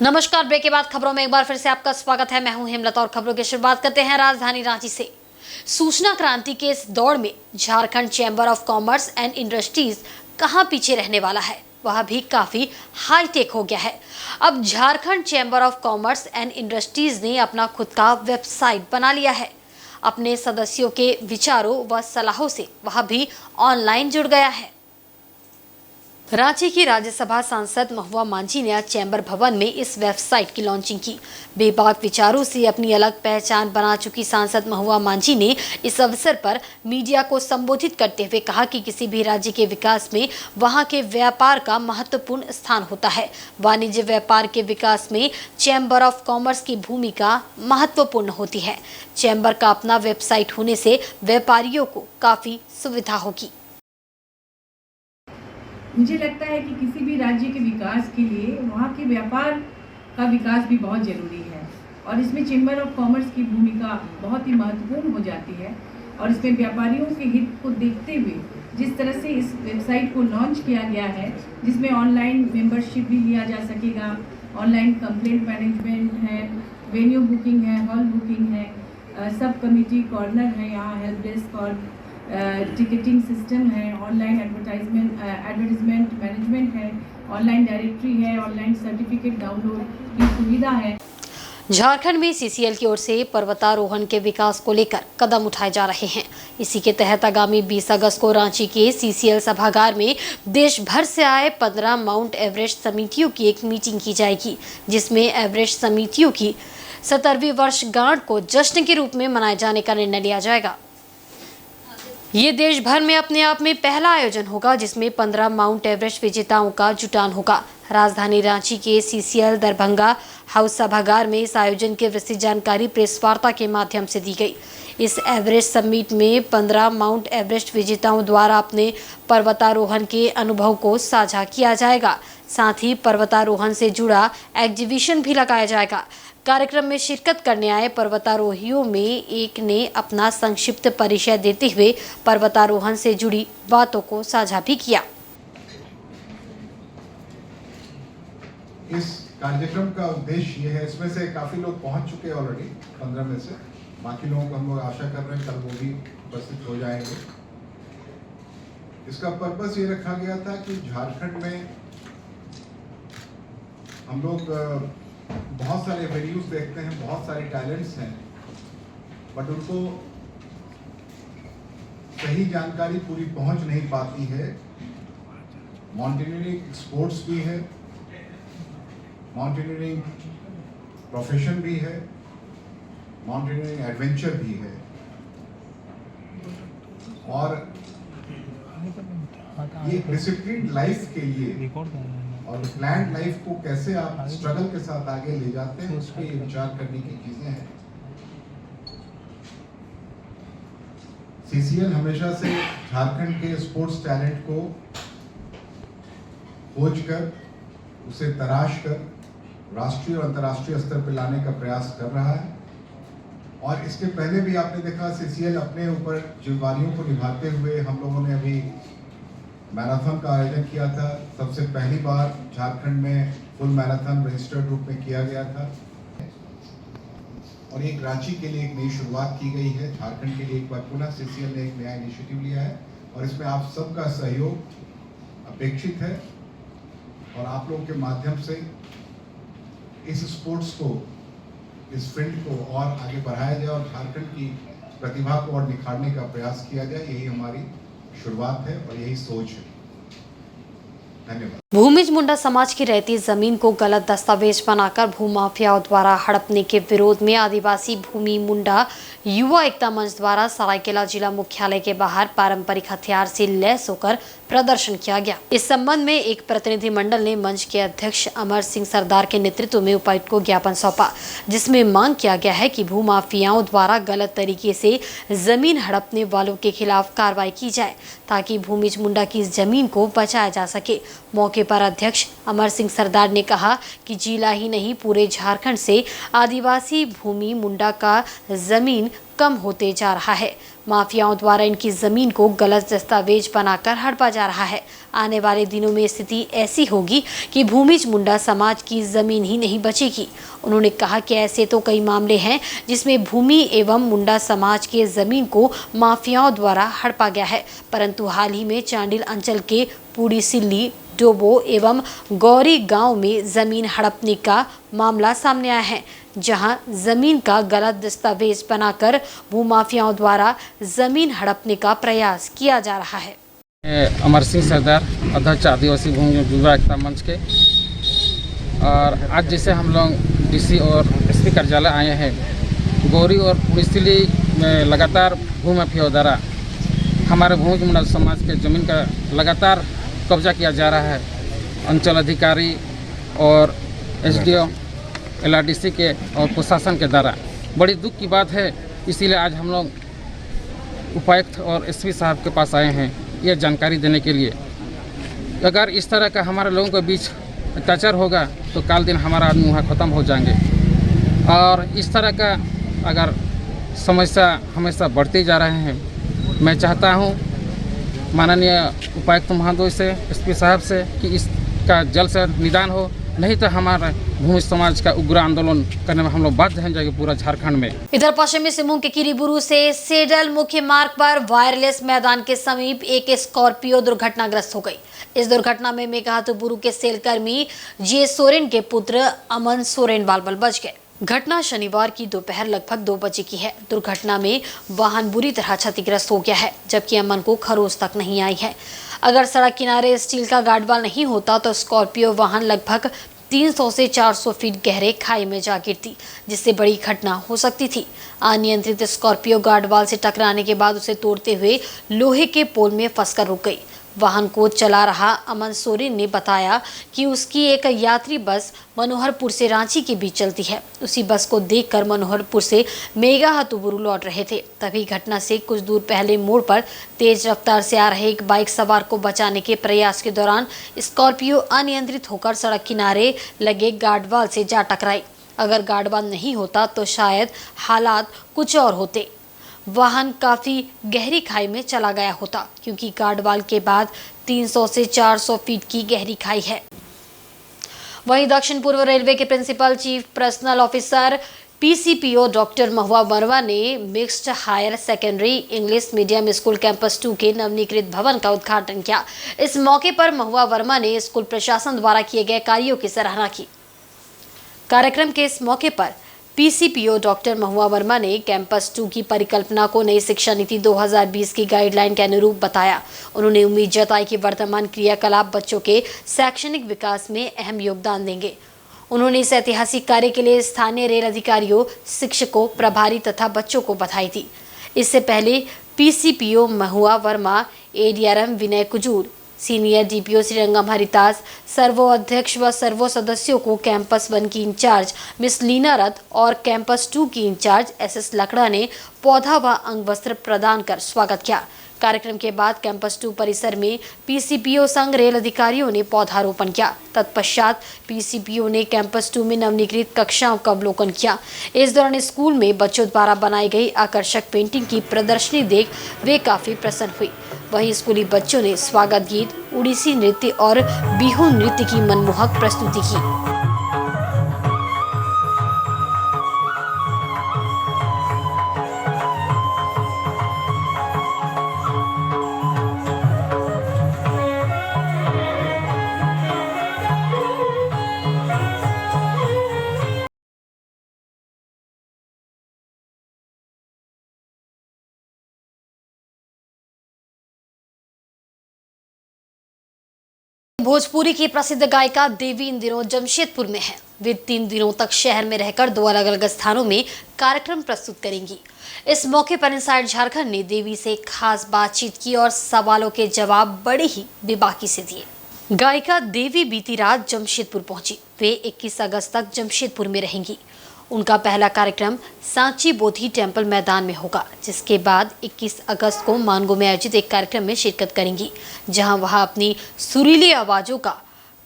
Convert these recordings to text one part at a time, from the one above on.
नमस्कार। ब्रेक के बाद खबरों में एक बार फिर से आपका स्वागत है। मैं हूं हेमलता और खबरों की शुरुआत करते हैं राजधानी रांची से। सूचना क्रांति के इस दौड़ में Jharkhand chamber of commerce and industries कहां पीछे रहने वाला है, वह भी काफी हाईटेक हो गया है। अब Jharkhand chamber of commerce and industries ने अपना खुद का वेबसाइट बना लिया है। अपने सदस्यों के विचारों व सलाहों से वह भी ऑनलाइन जुड़ गया है। रांची की राज्यसभा सांसद महुआ मांझी ने आज चैम्बर भवन में इस वेबसाइट की लॉन्चिंग की। बेबाक विचारों से अपनी अलग पहचान बना चुकी सांसद महुआ मांझी ने इस अवसर पर मीडिया को संबोधित करते हुए कहा कि किसी भी राज्य के विकास में वहां के व्यापार का महत्वपूर्ण स्थान होता है। वाणिज्य व्यापार के विकास में चैम्बर ऑफ कॉमर्स की भूमिका महत्वपूर्ण होती है। चैम्बर का अपना वेबसाइट होने से व्यापारियों को काफी सुविधा होगी। मुझे लगता है कि किसी भी राज्य के विकास के लिए वहाँ के व्यापार का विकास भी बहुत ज़रूरी है और इसमें चैम्बर ऑफ कॉमर्स की भूमिका बहुत ही महत्वपूर्ण हो जाती है। और इसमें व्यापारियों के हित को देखते हुए जिस तरह से इस वेबसाइट को लॉन्च किया गया है, जिसमें ऑनलाइन मेंबरशिप भी लिया जा सकेगा, ऑनलाइन कंप्लेंट मैनेजमेंट है, वेन्यू बुकिंग है, हॉल बुकिंग है, सब कमिटी कॉर्नर है, यहाँ हेल्प डेस्क और टिकटिंग सिस्टम है, ऑनलाइन एडवर्टाइजमेंट मैनेजमेंट है, ऑनलाइन डायरेक्टरी है, ऑनलाइन सर्टिफिकेट डाउनलोड की सुविधा है। झारखंड में सीसीएल की ओर से पर्वतारोहण के विकास को लेकर कदम उठाए जा रहे हैं। इसी के तहत आगामी 20 अगस्त को रांची के सीसीएल सभागार में देश भर से आए 15 माउंट एवरेस्ट समितियों की एक मीटिंग की जाएगी, जिसमें एवरेस्ट समितियों की 70वीं वर्षगांठ को जश्न के रूप में मनाए जाने का निर्णय लिया जाएगा। ये देश भर में अपने आप में पहला आयोजन होगा, जिसमें 15 माउंट एवरेस्ट विजेताओं का जुटान होगा। राजधानी रांची के सीसीएल दरभंगा हाउस सभागार में इस आयोजन की विस्तृत जानकारी प्रेस वार्ता के माध्यम से दी गई। इस एवरेस्ट समिट में 15 माउंट एवरेस्ट विजेताओं द्वारा अपने पर्वतारोहण के अनुभव को साझा किया जाएगा। साथ ही पर्वतारोहण से जुड़ा एग्जीबिशन भी लगाया जाएगा। कार्यक्रम में शिरकत करने आए पर्वतारोहियों में एक ने अपना संक्षिप्त परिचय देते हुए पर्वतारोहण से जुड़ी बातों को साझा भी किया। इस कार्यक्रम का उद्देश्य ये है, इसमें से काफी लोग पहुंच चुके हैं ऑलरेडी, 15 में से। बाकी लोगों को हम लोग आशा कर रहे हैं कल वो भी उपस्थित हो जाएंगे। इसका पर्पस ये रखा गया था कि झारखंड में हम लोग बहुत सारे वेन्यूज देखते हैं, बहुत सारे टैलेंट्स हैं, बट उनको सही जानकारी पूरी पहुंच नहीं पाती है। माउंटेनियरिंग स्पोर्ट्स भी है, माउंटेनियरिंग प्रोफेशन भी है, माउंटेनियरिंग एडवेंचर भी है, और ये डिसिप्लिन लाइफ के लिए और प्लान्ड लाइफ को कैसे आप स्ट्रगल के साथ आगे ले जाते हैं, उस पर ये विचार करने की चीजें हैं। सीसीएल हमेशा से झारखंड के स्पोर्ट्स टैलेंट को खोज कर, उसे तराश कर राष्ट्रीय और अंतर्राष्ट्रीय स्तर पर लाने का प्रयास कर रहा है। और इसके पहले भी आपने देखा सीसीएल अपने ऊपर जिम्मेदारियों को निभाते हुए, हम लोगों ने अभी मैराथन का आयोजन किया था। सबसे पहली बार झारखंड में फुल मैराथन रजिस्टर्ड रूप में किया गया था और एक रांची के लिए एक नई शुरुआत की गई है। झारखंड के लिए एक बार पुनः सीसीएल ने एक नया इनिशिएटिव लिया है और इसमें आप सबका सहयोग अपेक्षित है और आप लोगों के माध्यम से इस स्पोर्ट्स को, इस फील्ड को और आगे बढ़ाया जाए और झारखंड की प्रतिभा को और निखारने का प्रयास किया जाए। यही हमारी शुरुआत है और यही सोच है। धन्यवाद। भूमिज मुंडा समाज की रहती जमीन को गलत दस्तावेज बनाकर भूमाफियाओं द्वारा हड़पने के विरोध में आदिवासी भूमि मुंडा युवा एकता मंच द्वारा सरायकेला जिला मुख्यालय के बाहर पारंपरिक हथियार से लैस होकर प्रदर्शन किया गया। इस संबंध में एक प्रतिनिधिमंडल ने मंच के अध्यक्ष अमर सिंह सरदार के नेतृत्व में उपायुक्त को ज्ञापन सौंपा, जिसमें मांग किया गया है कि भूमाफियाओं द्वारा गलत तरीके से जमीन हड़पने वालों के खिलाफ कार्रवाई की जाए, ताकि भूमिज मुंडा की जमीन को बचाया जा सके। मौके पर अध्यक्ष अमर सिंह सरदार ने कहा कि जिला ही नहीं पूरे झारखंड से आदिवासी भूमि मुंडा का जमीन कम होते जा रहा है। माफियाओं द्वारा इनकी जमीन को गलत दस्तावेज बनाकर हड़पा जा रहा है। आने वाले दिनों में स्थिति ऐसी होगी कि भूमिज मुंडा समाज की जमीन ही नहीं बचेगी। उन्होंने कहा कि ऐसे तो कई मामले हैं जिसमें भूमि एवं मुंडा समाज के जमीन को माफियाओं द्वारा हड़पा गया है, परंतु हाल ही में चांडिल अंचल के पूड़ी सिल्ली, डोबो एवं गौरी गांव में जमीन हड़पने का मामला सामने आया है, जहां जमीन का गलत दस्तावेज बनाकर भूमाफियाओं द्वारा जमीन हड़पने का प्रयास किया जा रहा है। अमर सिंह सरदार, अध्यक्ष आदिवासी भूमि युवा एकता मंच के। और आज जैसे हम लोग डीसी और एसपी कार्यालय आए हैं, गौरी और पुलिसली में लगातार भूमाफियाओं द्वारा हमारे भूमि मुंडा समाज के ज़मीन का लगातार कब्जा किया जा रहा है। अंचल अधिकारी और एसडीओ, एलआरडीसी के और प्रशासन के द्वारा बड़ी दुख की बात है। इसीलिए आज हम लोग उपायुक्त और एसपी साहब के पास आए हैं यह जानकारी देने के लिए। अगर इस तरह का हमारे लोगों के बीच अत्याचार होगा तो काल दिन हमारा आदमी वहाँ ख़त्म हो जाएंगे। और इस तरह का अगर समस्या हमेशा बढ़ते जा रहे हैं, मैं चाहता हूँ माननीय उपायुक्त महोदय से, एसपी साहब से कि इसका जल्द से निदान हो, नहीं तो हमारा भूमि समाज का उग्र आंदोलन करने में हम लोग बाध्य हो जाएंगे पूरा झारखंड में। इधर पश्चिमी सिंहभूम के किरीबुरू से सेडल मुख्य मार्ग पर वायरलेस मैदान के समीप एक स्कॉर्पियो दुर्घटनाग्रस्त हो गई। इस दुर्घटना में मेघातुबुरू के सेलकर्मी जे सोरेन के पुत्र अमन सोरेन बाल बच गए। घटना शनिवार की दोपहर लगभग 2 बजे की है। दुर्घटना में वाहन बुरी तरह क्षतिग्रस्त हो गया है, जबकि अमन को खरोच तक नहीं आई है। अगर सड़क किनारे स्टील का गार्डवाल नहीं होता तो स्कॉर्पियो वाहन लगभग 300 से 400 फीट गहरे खाई में जा गिरती, जिससे बड़ी घटना हो सकती थी। अनियंत्रित स्कॉर्पियो गार्डवाल से टकराने के बाद उसे तोड़ते हुए लोहे के पोल में फंसकर रुक गई। वाहन को चला रहा अमन सोरेन ने बताया कि उसकी एक यात्री बस मनोहरपुर से रांची के बीच चलती है। उसी बस को देखकर मनोहरपुर से मेघातुबुरू लौट रहे थे, तभी घटना से कुछ दूर पहले मोड़ पर तेज रफ्तार से आ रहे एक बाइक सवार को बचाने के प्रयास के दौरान स्कॉर्पियो अनियंत्रित होकर सड़क किनारे लगे गार्डवाल से जा टकराई। अगर गार्डवाल नहीं होता तो शायद हालात कुछ और होते। वाहन काफी गहरी खाई में चला गया होता, क्योंकि गार्डवाल के बाद 300 से 400 फीट की गहरी खाई है। वहीं दक्षिण पूर्व रेलवे के principal chief personnel officer PCPO doctor Mahua Verma ने mixed higher secondary English medium school campus 2 के नवनीकृत भवन का उद्घाटन किया। इस मौके पर महुआ वर्मा ने स्कूल प्रशासन द्वारा किए गए कार्यों की सराहना की। कार्यक्रम के इस मौके पर पीसीपीओ डॉक्टर महुआ वर्मा ने कैंपस 2 की परिकल्पना को नई शिक्षा नीति 2020 की गाइडलाइन के अनुरूप बताया। उन्होंने उम्मीद जताई कि वर्तमान क्रियाकलाप बच्चों के शैक्षणिक विकास में अहम योगदान देंगे। उन्होंने इस ऐतिहासिक कार्य के लिए स्थानीय रेल अधिकारियों, शिक्षकों, प्रभारी तथा बच्चों को बधाई दी। इससे पहले PCPO Mahua Verma, ADRM Vinay Kujur, senior DPO Srirangam Haridas, सर्वो अध्यक्ष व सर्वो सदस्यों को कैंपस 1 की इंचार्ज मिस लीना रथ और कैंपस 2 की इंचार्ज एसएस लकड़ा ने पौधा व अंग वस्त्र प्रदान कर स्वागत किया। कार्यक्रम के बाद कैंपस 2 परिसर में पीसीपीओ संघ रेल अधिकारियों ने पौधारोपण किया। तत्पश्चात पीसीपीओ ने कैंपस 2 में नवनीकृत कक्षाओं का अवलोकन किया। इस दौरान स्कूल में बच्चों द्वारा बनाई गई आकर्षक पेंटिंग की प्रदर्शनी देख वे काफी प्रसन्न हुई। वहीं स्कूली बच्चों ने स्वागत गीत, उड़ीसी नृत्य और बिहू नृत्य की मनमोहक प्रस्तुति की। भोजपुरी की प्रसिद्ध गायिका देवी इन दिनों जमशेदपुर में है। वे 3 दिनों तक शहर में रहकर 2 अलग-अलग स्थानों में कार्यक्रम प्रस्तुत करेंगी। इस मौके पर इनसाइड झारखंड ने देवी से खास बातचीत की और सवालों के जवाब बड़े ही बेबाकी से दिए। गायिका देवी बीती रात जमशेदपुर पहुंची। वे 21 अगस्त तक जमशेदपुर में रहेंगी। उनका पहला कार्यक्रम सांची बोधी टेम्पल मैदान में होगा, जिसके बाद 21 अगस्त को मानगो में आयोजित एक कार्यक्रम में शिरकत करेंगी, जहां वह अपनी सुरीली आवाजों का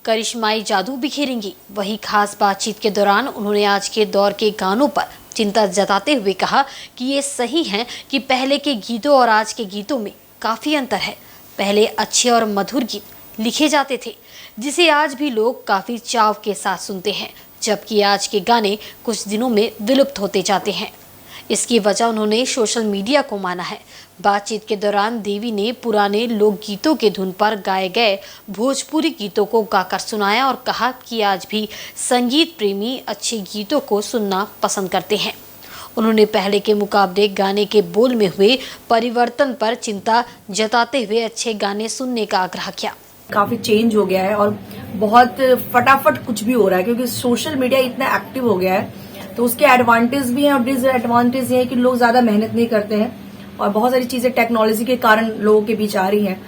करिश्माई जादू बिखेरेंगी। वही खास बातचीत के दौरान उन्होंने आज के दौर के गानों पर चिंता जताते हुए कहा कि ये सही है कि पहले के गीतों और आज के गीतों में काफ़ी अंतर है। पहले अच्छे और मधुर गीत लिखे जाते थे जिसे आज भी लोग काफ़ी चाव के साथ सुनते हैं, जबकि आज के गाने कुछ दिनों में विलुप्त होते जाते हैं। इसकी वजह उन्होंने सोशल मीडिया को माना है। बातचीत के दौरान देवी ने पुराने लोकगीतों के धुन पर गाए गए भोजपुरी गीतों को गाकर सुनाया और कहा कि आज भी संगीत प्रेमी अच्छे गीतों को सुनना पसंद करते हैं। उन्होंने पहले के मुकाबले गाने के बोल में हुए परिवर्तन पर चिंता जताते हुए अच्छे गाने सुनने का आग्रह किया। काफी चेंज हो गया है और बहुत फटाफट कुछ भी हो रहा है, क्योंकि सोशल मीडिया इतना एक्टिव हो गया है। तो उसके एडवांटेज भी हैं और डिसएडवांटेज ये है कि लोग ज्यादा मेहनत नहीं करते हैं और बहुत सारी चीजें टेक्नोलॉजी के कारण लोगों के बीच आ रही हैं।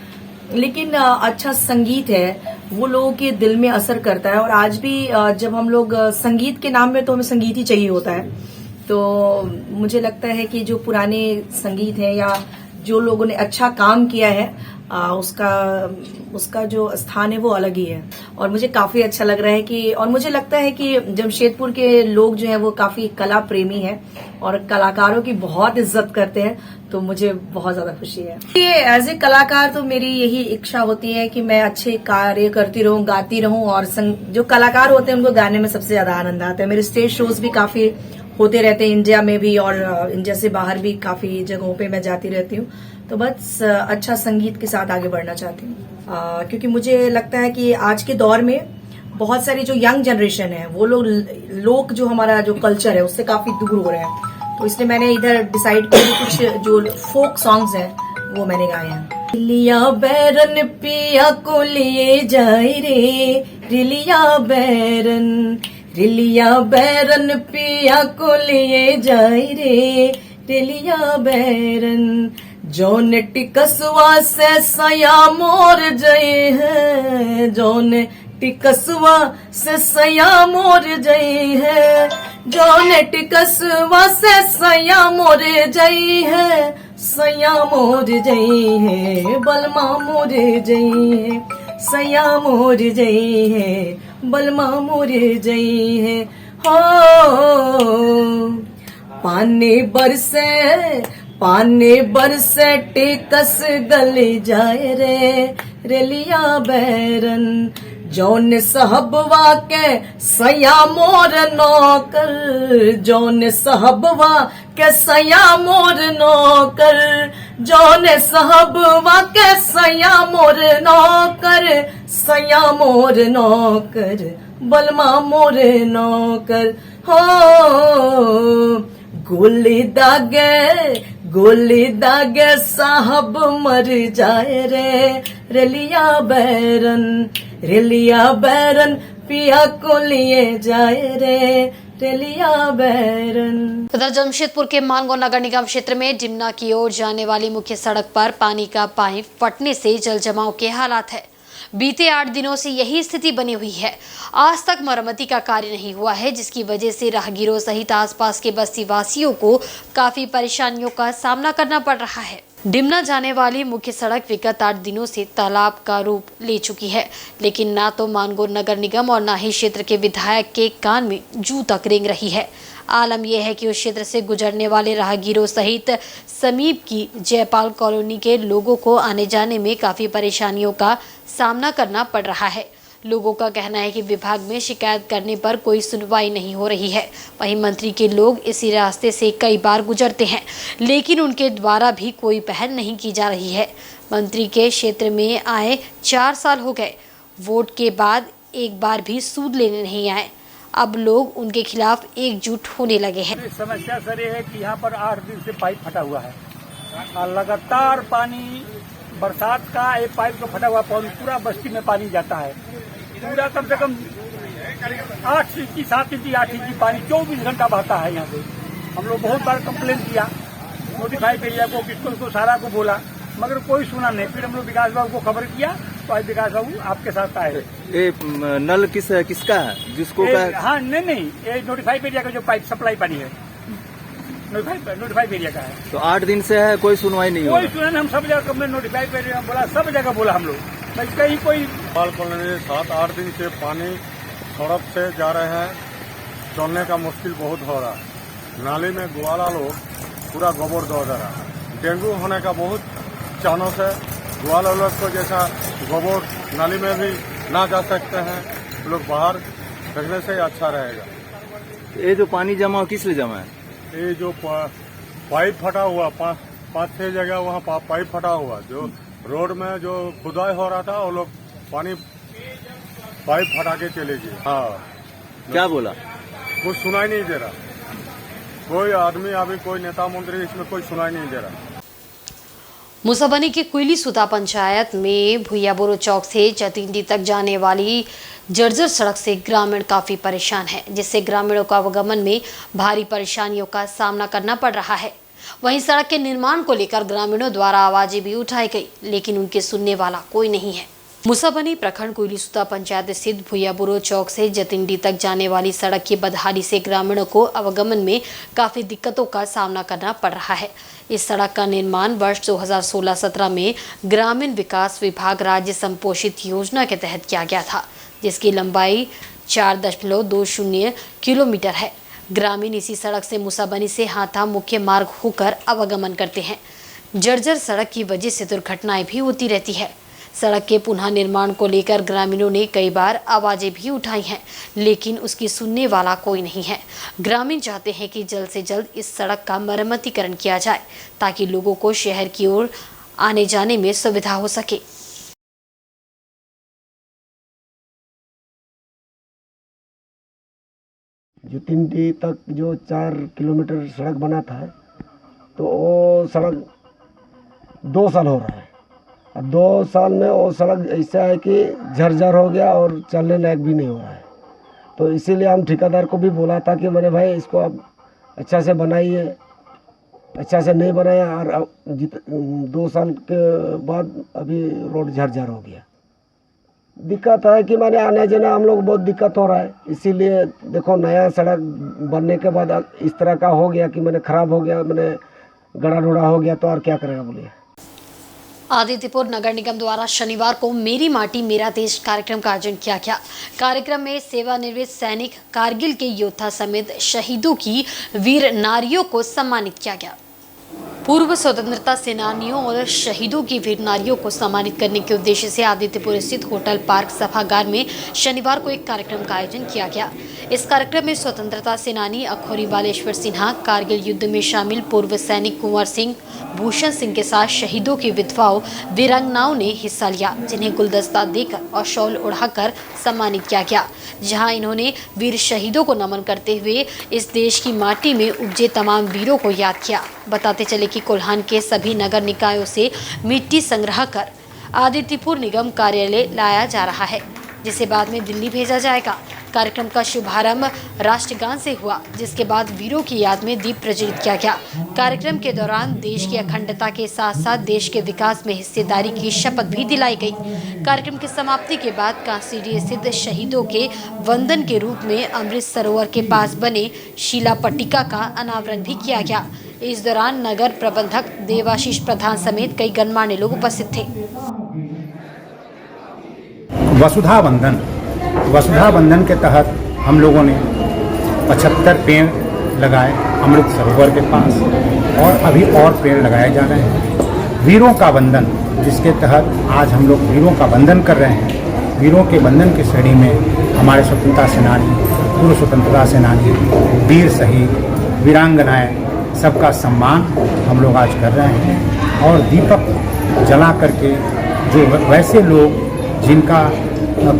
लेकिन अच्छा संगीत है वो लोगों के दिल में असर करता है। और आज भी जब हम लोग संगीत के नाम में, तो हमें संगीत ही चाहिए होता है। तो मुझे लगता है कि जो पुराने संगीत है या जो लोगों ने अच्छा काम किया है उसका जो स्थान है वो अलग ही है। और मुझे काफी अच्छा लग रहा है कि, और मुझे लगता है कि जमशेदपुर के लोग जो है वो काफी कला प्रेमी है और कलाकारों की बहुत इज्जत करते हैं। तो मुझे बहुत ज्यादा खुशी है। एज ए कलाकार तो मेरी यही इच्छा होती है कि मैं अच्छे कार्य करती रहूं, गाती रहूं। और जो कलाकार होते हैं उनको गाने में सबसे ज्यादा आनंद आता है। मेरे स्टेज शोज भी काफी होते रहते हैं, इंडिया में भी और इंडिया से बाहर भी काफी जगहों पे मैं जाती रहती हूँ। तो बस अच्छा संगीत के साथ आगे बढ़ना चाहती हूँ, क्योंकि मुझे लगता है कि आज के दौर में बहुत सारी जो यंग जनरेशन है वो लोग जो हमारा जो कल्चर है उससे काफी दूर हो रहे हैं। तो इसलिए मैंने इधर डिसाइड किया कि कुछ जो फोक सॉन्ग्स हैं वो मैंने गाए हैं। रिलिया बैरन पिया को लिए जाए रे, रिलिया बैरन, रिलिया बैरन पिया को लिए जाए रे, रिलिया बैरन। जौन टिकसवा से सया मोर जय है, जौन टिकसवा से सया मोर जय है, जौन टिकसवा से सया मोर जय है, सया मोर जय है, बलमा मोर जय है, सया मोर जय है, बलमा मोर जय है। हो पानी बरसे टिकस गल जाए रे, रेलिया बैरन। जौन साहबवा के सया मोर नौकर, जौन साहबवा के सया मोर नौकर, जौन साहबवा के सया मोर नौकर, सया मोर नौकर, बलमा मोर नौकर। हो गोली दागे साहब मर जाए रे, रेलिया बैरन, रेलिया बैरन पिया को लिए जाए रे, रेलिया बैरन। उधर जमशेदपुर के मानगो नगर निगम क्षेत्र में डिमना की ओर जाने वाली मुख्य सड़क पर पानी का पाइप फटने से जल जमाव के हालात है। बीते 8 दिनों से यही स्थिति बनी हुई है। आज तक मरम्मती का कार्य नहीं हुआ है, जिसकी वजह से राहगीरों सहित आसपास के बस्ती वासियों को काफी परेशानियों का सामना करना पड़ रहा है। डिमना जाने वाली मुख्य सड़क विगत 8 दिनों से तालाब का रूप ले चुकी है, लेकिन ना तो मानगो नगर निगम और ना ही क्षेत्र के विधायक के कान में जू तक रेंग रही है। आलम यह है कि उस क्षेत्र से गुजरने वाले राहगीरों सहित समीप की जयपाल कॉलोनी के लोगों को आने जाने में काफ़ी परेशानियों का सामना करना पड़ रहा है। लोगों का कहना है कि विभाग में शिकायत करने पर कोई सुनवाई नहीं हो रही है। वहीं मंत्री के लोग इसी रास्ते से कई बार गुजरते हैं, लेकिन उनके द्वारा भी कोई पहल नहीं की जा रही है। मंत्री के क्षेत्र में आए 4 साल हो गए, वोट के बाद एक बार भी सूद लेने नहीं आए। अब लोग उनके खिलाफ एकजुट होने लगे हैं। समस्या सर ये है कि यहाँ पर 8 दिन से पाइप फटा हुआ है और लगातार पानी बरसात का एक पाइप का फटा हुआ पूरा बस्ती में पानी जाता है। पूरा कम से कम 8 इंची 7 इंची 8 इंची पानी 24 घंटा बहता है यहाँ पे। हम लोग बहुत बार कंप्लेन किया, नोटिफाई एरिया को, किसको सारा को बोला, मगर कोई सुना नहीं। फिर हम लोग विकास बाबू को खबर किया तो आज विकास बाबू आपके साथ आए। ये नल किसका है जिसको हाँ नहीं ये नोटिफाई एरिया का जो पाइप सप्लाई पानी है नोटिफाई एरिया का है। तो 8 दिन से है, कोई सुनवाई नहीं कोई सुना नहीं। हम सब जगह कंप्लेन नोटिफाई एरिया बोला, सब जगह बोला हम लोग, कहीं कोई 7-8 दिन से पानी सड़क से जा रहे हैं, चलने का मुश्किल बहुत हो रहा है। नाली में ग्वाला लोग पूरा गोबर दो दे रहा। डेंगू होने का बहुत चांस है। ग्वाला लोग को जैसा गोबर नाली में भी ना जा सकते हैं, लोग बाहर रखने से अच्छा रहेगा। ये जो पानी जमा हो किस लिए जमा है? ये जो पाइप फटा हुआ 5-6 जगह वहाँ पाइप फटा हुआ, जो रोड में जो खुदाई हो रहा था वो लोग पानी पाइप फटा के चले गए। हाँ, क्या बोला? कुछ सुनाई नहीं दे रहा। कोई आदमी अभी कोई नेता मंत्री इसमें कोई सुनाई नहीं दे रहा। मुसाबनी के कुइली सुता पंचायत में भुइयाबोरो चौक से चतिंडी तक जाने वाली जर्जर सड़क से ग्रामीण काफी परेशान है, जिससे ग्रामीणों को आवागमन में भारी परेशानियों का सामना करना पड़ रहा है। वहीं सड़क के निर्माण को लेकर ग्रामीणों द्वारा आवाजें भी उठाई गई, लेकिन उनके सुनने वाला कोई नहीं है। मुसाबनी प्रखंड कुइलीसुता पंचायत स्थित भुइयाबोरो चौक से जतिंडी तक जाने वाली सड़क की बदहाली से ग्रामीणों को आवागमन में काफी दिक्कतों का सामना करना पड़ रहा है। इस सड़क का निर्माण वर्ष 2016-17 में ग्रामीण विकास विभाग राज्य संपोषित योजना के तहत किया गया था, जिसकी लंबाई 4.20 किलोमीटर है। ग्रामीण इसी सड़क से मुसाबनी से हाथा मुख्य मार्ग होकर आवागमन करते हैं। जर्जर सड़क की वजह से दुर्घटनाएं भी होती रहती है। सड़क के पुनः निर्माण को लेकर ग्रामीणों ने कई बार आवाजें भी उठाई हैं, लेकिन उसकी सुनने वाला कोई नहीं है। ग्रामीण चाहते हैं कि जल्द से जल्द इस सड़क का मरम्मतीकरण किया जाए, ताकि लोगों को शहर की ओर आने जाने में सुविधा हो सके। जतिंडी तक जो 4 किलोमीटर सड़क बना था, तो वो सड़क 2 साल हो रहा है। 2 साल में वो सड़क ऐसा है कि झरझर हो गया और चलने लायक भी नहीं हो रहा है। तो इसीलिए हम ठेकेदार को भी बोला था कि मैंने भाई इसको अब अच्छा से बनाइए, अच्छा से नहीं बनाया और 2 साल के बाद अभी रोड झरझर हो गया। दिक्कत है कि मैंने आने जाने हम लोग बहुत दिक्कत हो रहा है। इसीलिए देखो नया सड़क बनने के बाद इस तरह का हो गया कि मैंने ख़राब हो गया, मैंने गड़ा ढोड़ा हो गया, तो और क्या करेगा बोलिए। आदित्यपुर नगर निगम द्वारा शनिवार को मेरी माटी मेरा देश कार्यक्रम का आयोजन किया गया। कार्यक्रम में सेवानिवृत्त सैनिक, कारगिल के योद्धा समेत शहीदों की वीर नारियों को सम्मानित किया गया। पूर्व स्वतंत्रता सेनानियों और शहीदों की वीर नारियों को सम्मानित करने के उद्देश्य से आदित्यपुर स्थित होटल पार्क सभागार में शनिवार को एक कार्यक्रम का आयोजन किया गया। इस कार्यक्रम में स्वतंत्रता सेनानी अखोरी बालेश्वर सिन्हा, कारगिल युद्ध में शामिल पूर्व सैनिक कुंवर सिंह, भूषण सिंह के साथ शहीदों की विधवाओं, वीरांगनाओं ने हिस्सा लिया, जिन्हें गुलदस्ता देकर और शॉल उड़ाकर सम्मानित किया गया। जहां इन्होंने वीर शहीदों को नमन करते हुए इस देश की माटी में उपजे तमाम वीरों को याद किया। बताते चले कि कोल्हान के सभी नगर निकायों से मिट्टी संग्रह कर आदित्यपुर निगम कार्यालय लाया जा रहा है, जिसे बाद में दिल्ली भेजा जाएगा। कार्यक्रम का शुभारंभ राष्ट्रगान से हुआ, जिसके बाद वीरों की याद में दीप प्रज्वलित किया गया। कार्यक्रम के दौरान देश की अखंडता के साथ साथ देश के विकास में हिस्सेदारी की शपथ भी दिलाई गई। कार्यक्रम की समाप्ति के बाद कांसीडी स्थित शहीदों के वंदन के रूप में अमृत सरोवर के पास बने शिला पट्टिका का अनावरण भी किया गया। इस दौरान नगर प्रबंधक देवाशीष प्रधान समेत कई गणमान्य लोग उपस्थित थे। वसुधा बंधन के तहत हम लोगों ने 75 पेड़ लगाए अमृत सरोवर के पास, और अभी और पेड़ लगाए जा रहे हैं। वीरों का वंदन, जिसके तहत आज हम लोग वीरों का वंदन कर रहे हैं। वीरों के वंदन की श्रेणी में हमारे स्वतंत्रता सेनानी, पूर्व स्वतंत्रता सेनानी, वीर शहीद, वीरांगनाएं, सबका सम्मान हम लोग आज कर रहे हैं। और दीपक जला करके जो वैसे लोग जिनका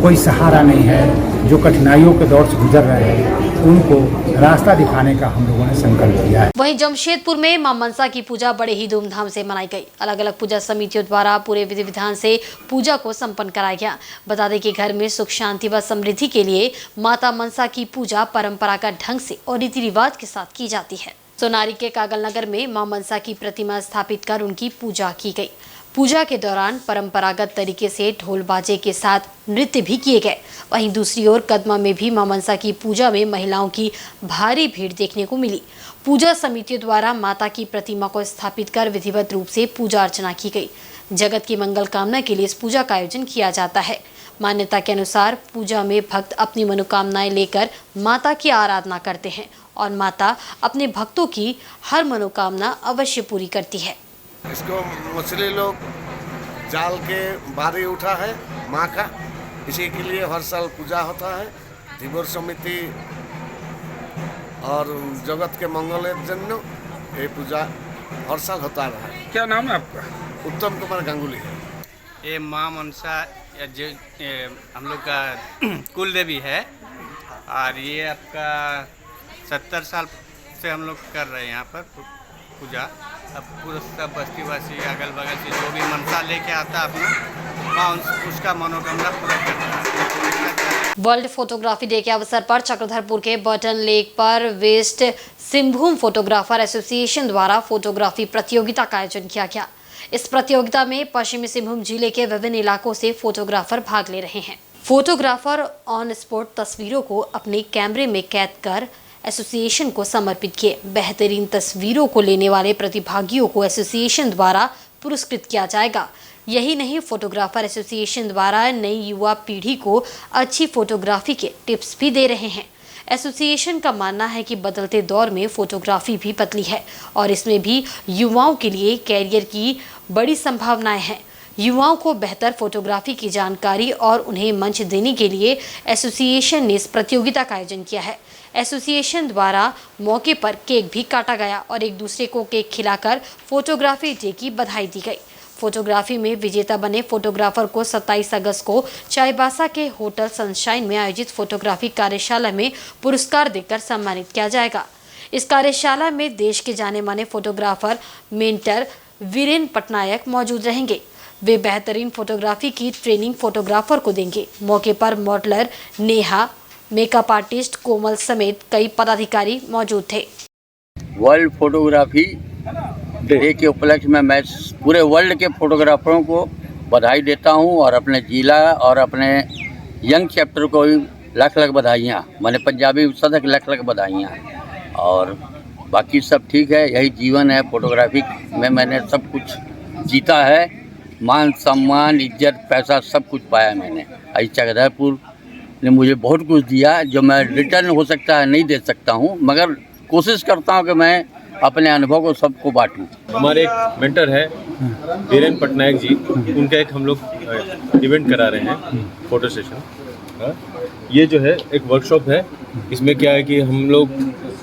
कोई सहारा नहीं है, जो कठिनाइयों के दौर से गुजर रहे हैं, उनको रास्ता दिखाने का हम लोगों ने संकल्प लिया है। वहीं जमशेदपुर में मां मनसा की पूजा बड़े ही धूमधाम से मनाई गई। अलग अलग पूजा समितियों द्वारा पूरे विधि विधान से पूजा को संपन्न कराया गया। बता दें कि घर में सुख शांति व समृद्धि के लिए माता मनसा की पूजा परंपरागत ढंग से और रीति रिवाज के साथ की जाती है। सोनारी के कागल नगर में मां मनसा की प्रतिमा स्थापित कर उनकी पूजा की गई। पूजा के दौरान परंपरागत तरीके से ढोल बाजे के साथ नृत्य भी किए गए। वहीं दूसरी ओर कदमा में भी मां मनसा की पूजा में महिलाओं की भारी भीड़ देखने को मिली। पूजा समितियों द्वारा माता की प्रतिमा को स्थापित कर विधिवत रूप से पूजा अर्चना की गई। जगत की मंगल कामना के लिए इस पूजा का आयोजन किया जाता है। मान्यता के अनुसार पूजा में भक्त अपनी मनोकामनाएं लेकर माता की आराधना करते हैं और माता अपने भक्तों की हर मनोकामना अवश्य पूरी करती है। इसको मछली लोग जाल के बारी उठा है माँ का, इसी के लिए हर साल पूजा होता है। धीवर समिति और जगत के मंगल जन्य ये पूजा हर साल होता रहा है। क्या नाम है आपका? उत्तम कुमार गांगुली है। ये माँ मनसा जो हम लोग का कुल देवी है और ये आपका 70 साल से हम लोग कर रहे हैं यहाँ पर पूजा। अब पूरा सब बस्तीवासी अगल बगल से जो भी मनसा लेके आता है अपना माँ उसका मनोकामना पूरा करता है। वर्ल्ड फोटोग्राफी डे के अवसर पर चक्रधरपुर के बटन लेक पर वेस्ट सिंहभूम फोटोग्राफर एसोसिएशन द्वारा फोटोग्राफी प्रतियोगिता का आयोजन किया गया। इस प्रतियोगिता में पश्चिमी सिंहभूम जिले के विभिन्न इलाकों से फोटोग्राफर भाग ले रहे हैं। फोटोग्राफर ऑन स्पॉट तस्वीरों को अपने कैमरे में कैद कर एसोसिएशन को समर्पित किए। बेहतरीन तस्वीरों को लेने वाले प्रतिभागियों को एसोसिएशन द्वारा पुरस्कृत किया जाएगा। यही नहीं, फोटोग्राफर एसोसिएशन द्वारा नई युवा पीढ़ी को अच्छी फोटोग्राफी के टिप्स भी दे रहे हैं। एसोसिएशन का मानना है कि बदलते दौर में फोटोग्राफी भी बदली है और इसमें भी युवाओं के लिए कैरियर की बड़ी संभावनाएं हैं। युवाओं को बेहतर फोटोग्राफी की जानकारी और उन्हें मंच देने के लिए एसोसिएशन ने इस प्रतियोगिता का आयोजन किया है। एसोसिएशन द्वारा मौके पर केक भी काटा गया और एक दूसरे को केक खिलाकर फोटोग्राफी डे की बधाई दी गई। फोटोग्राफी में विजेता बने फोटोग्राफर को 27 अगस्त को चाईबासा के होटल सनशाइन में आयोजित फोटोग्राफी कार्यशाला में पुरस्कार देकर सम्मानित किया जाएगा। इस कार्यशाला में देश के जाने माने फोटोग्राफर मेंटर वीरेन पटनायक मौजूद रहेंगे। वे बेहतरीन फोटोग्राफी की ट्रेनिंग फोटोग्राफर को देंगे। मौके पर मॉडलर नेहा, मेकअप आर्टिस्ट कोमल समेत कई पदाधिकारी मौजूद थे। वर्ल्ड फोटोग्राफी डे के उपलक्ष्य में मैं पूरे वर्ल्ड के फोटोग्राफरों को बधाई देता हूं और अपने जिला और अपने यंग चैप्टर को भी लाख लाख बधाइयाँ, मैंने पंजाबी सदक लाख लाख बधाइयाँ। और बाकी सब ठीक है, यही जीवन है। फोटोग्राफी में मैंने सब कुछ जीता है, मान सम्मान इज्जत पैसा सब कुछ पाया मैंने। आज चक्रधरपुर ने मुझे बहुत कुछ दिया जो मैं रिटर्न हो सकता है नहीं दे सकता हूँ, मगर कोशिश करता हूँ कि मैं अपने अनुभव को सबको बांटूं। हमारे एक मेंटर है वीरेन पटनायक जी, उनका एक हम लोग इवेंट करा रहे हैं फोटो सेशन। ये जो है एक वर्कशॉप है, इसमें क्या है कि हम लोग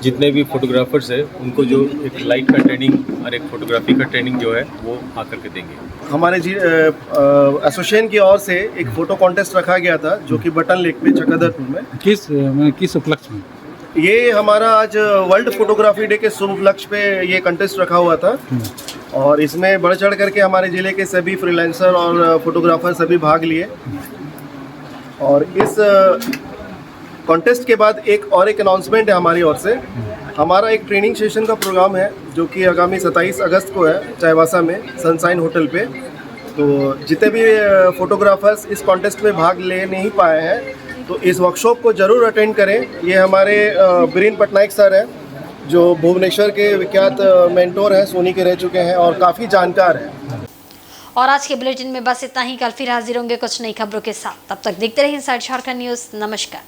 जितने भी फोटोग्राफर्स हैं उनको जो एक लाइट का ट्रेनिंग और एक फोटोग्राफी का ट्रेनिंग जो है वो आकर के देंगे। हमारे एसोसिएशन की ओर से एक फ़ोटो कॉन्टेस्ट रखा गया था जो कि बटन लेक पे चक्रधरपुर में। किस उपलक्ष्य में? ये हमारा आज वर्ल्ड फोटोग्राफी डे के शुभ उपलक्ष्य पे ये कंटेस्ट रखा हुआ था और इसमें बढ़ चढ़ करके हमारे ज़िले के सभी फ्रीलांसर और फोटोग्राफर सभी भाग लिए। और इस कॉन्टेस्ट के बाद एक अनाउंसमेंट है हमारी ओर से। हमारा एक ट्रेनिंग सेशन का प्रोग्राम है जो कि आगामी 27 अगस्त को है चाईबासा में सनशाइन होटल पे। तो जितने भी फोटोग्राफर्स इस कॉन्टेस्ट में भाग ले नहीं पाए हैं तो इस वर्कशॉप को ज़रूर अटेंड करें। ये हमारे वीरेन पटनायक सर हैं जो भुवनेश्वर के विख्यात मेंटोर हैं, सोनी के रह चुके हैं और काफ़ी जानकार हैं। और आज के बुलेटिन में बस इतना ही। कल फिर हाजिर होंगे कुछ नई खबरों के साथ। तब तक देखते रहिए इनसाइड झारखंड न्यूज़। नमस्कार।